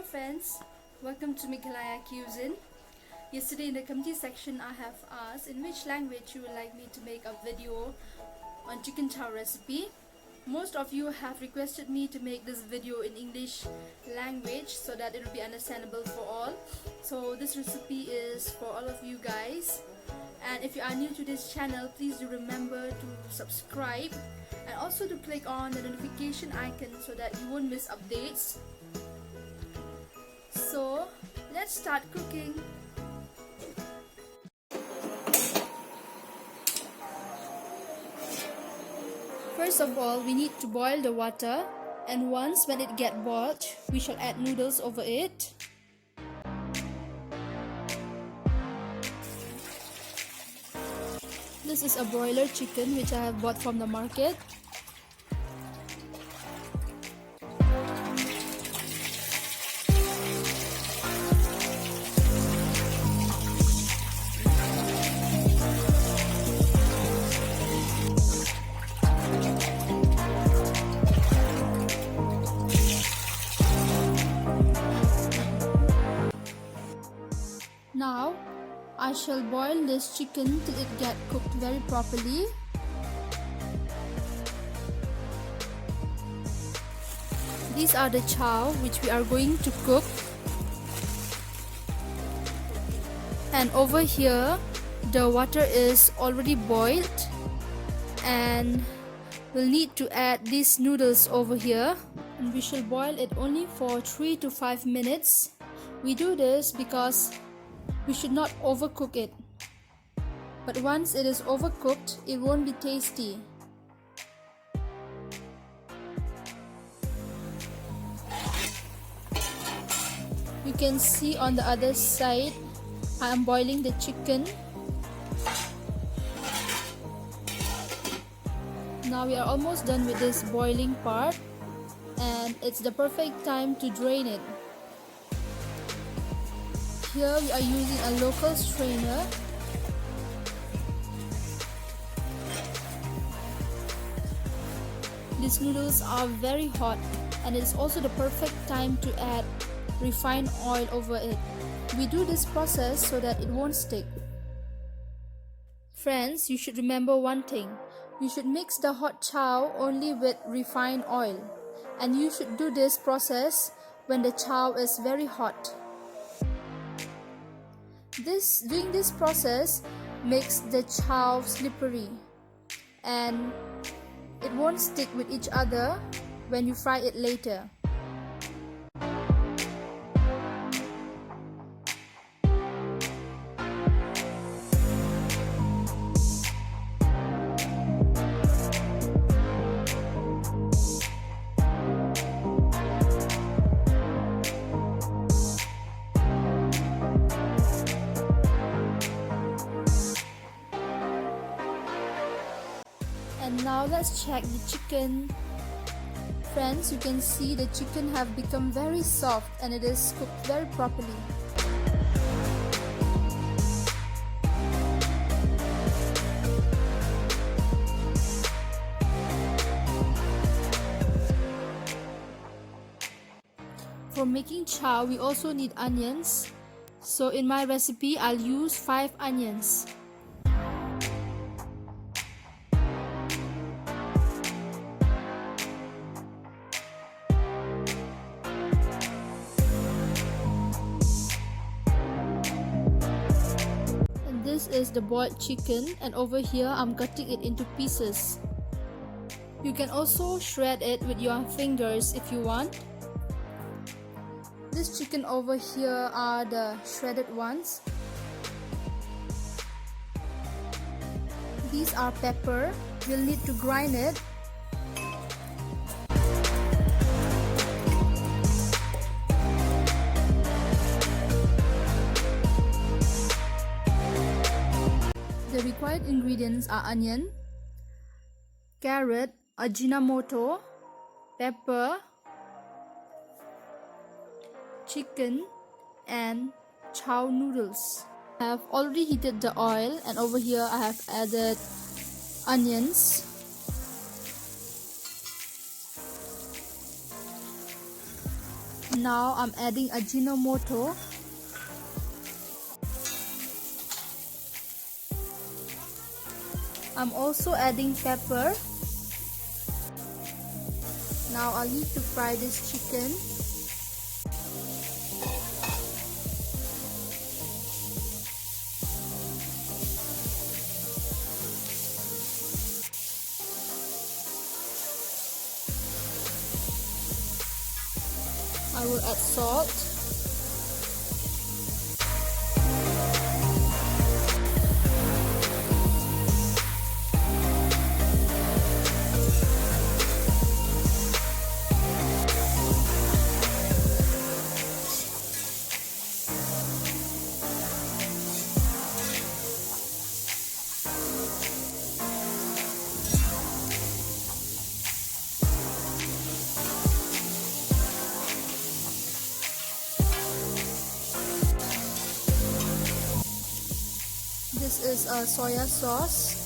friends, welcome to Mikhalaya Cuisine. Yesterday in the community section I have asked in which language you would like me to make a video on chicken chow recipe. Most of you have requested me to make this video in English language so that it will be understandable for all. So this recipe is for all of you guys, and if you are new to this channel, please do remember to subscribe and also to click on the notification icon so that you won't miss updates. So let's start cooking. First of all, we need to boil the water, and once when it get boiled, we shall add noodles over it. This is a broiler chicken which I have bought from the market. Now, I shall boil this chicken till it get cooked very properly. These are the chow which we are going to cook. And over here, the water is already boiled, and we'll need to add these noodles over here. And we shall boil it only for 3 to 5 minutes. We do this because we should not overcook it, but once it is overcooked, it won't be tasty. You can see on the other side, I am boiling the chicken. Now we are almost done with this boiling part, and it's the perfect time to drain it. Here we are using a local strainer. These noodles are very hot, and it's also the perfect time to add refined oil over it. We do this process so that it won't stick. Friends, you should remember one thing. You should mix the hot chow only with refined oil, and you should do this process when the chow is very hot. Doing this process makes the chow slippery, and it won't stick with each other when you fry it later. And now let's check the chicken. Friends, you can see the chicken have become very soft and it is cooked very properly. For making chow, we also need onions. So in my recipe, I'll use 5 onions. This is the boiled chicken, and over here I'm cutting it into pieces. You can also shred it with your fingers if you want. This chicken over here are the shredded ones. These are pepper. You'll need to grind it. The required ingredients are onion, carrot, ajinomoto, pepper, chicken, and chow noodles. I have already heated the oil, and over here I have added onions. Now I'm adding Ajinomoto. I'm also adding pepper. Now I'll need to fry this chicken. I will add salt. This is a soya sauce.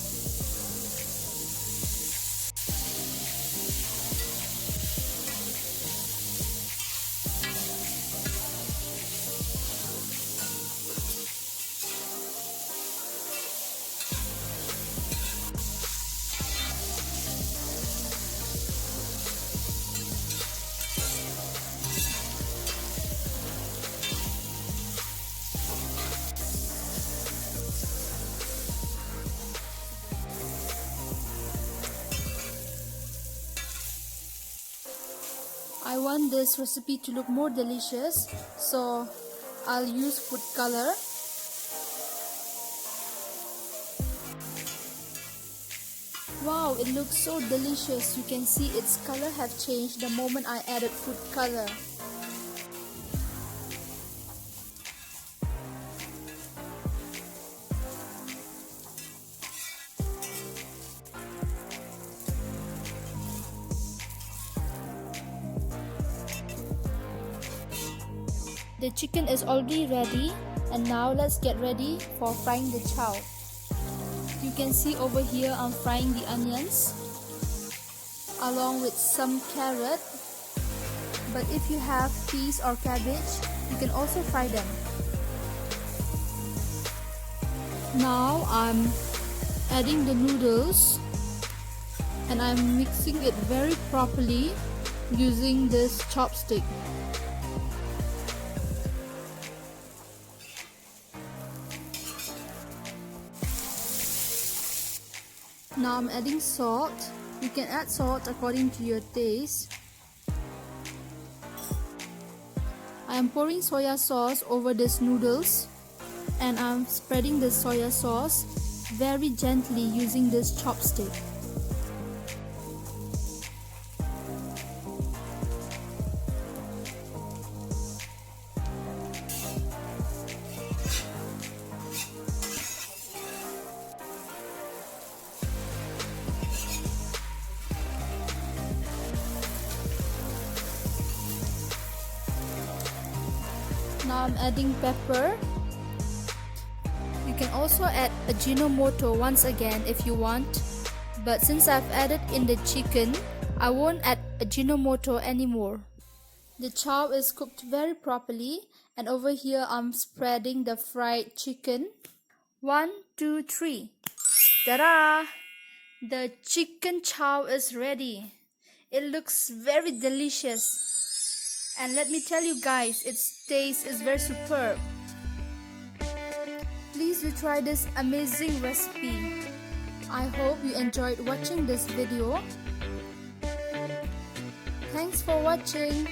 I want this recipe to look more delicious, so I'll use food color. Wow, it looks so delicious. You can see its color have changed the moment I added food color. The chicken is already ready, and now let's get ready for frying the chow. You can see over here I'm frying the onions along with some carrot, but if you have peas or cabbage, you can also fry them. Now I'm adding the noodles and I'm mixing it very properly using this chopstick. Now I'm adding salt. You can add salt according to your taste. I am pouring soya sauce over these noodles and I'm spreading the soya sauce very gently using this chopstick. Now I'm adding pepper. You can also add Ajinomoto once again if you want, but since I've added in the chicken, I won't add Ajinomoto anymore. The chow is cooked very properly, and over here I'm spreading the fried chicken. 1, 2, 3. Ta-da! The chicken chow is ready. It looks very delicious. And let me tell you guys, its taste is very superb. Please do try this amazing recipe. I hope you enjoyed watching this video. Thanks for watching.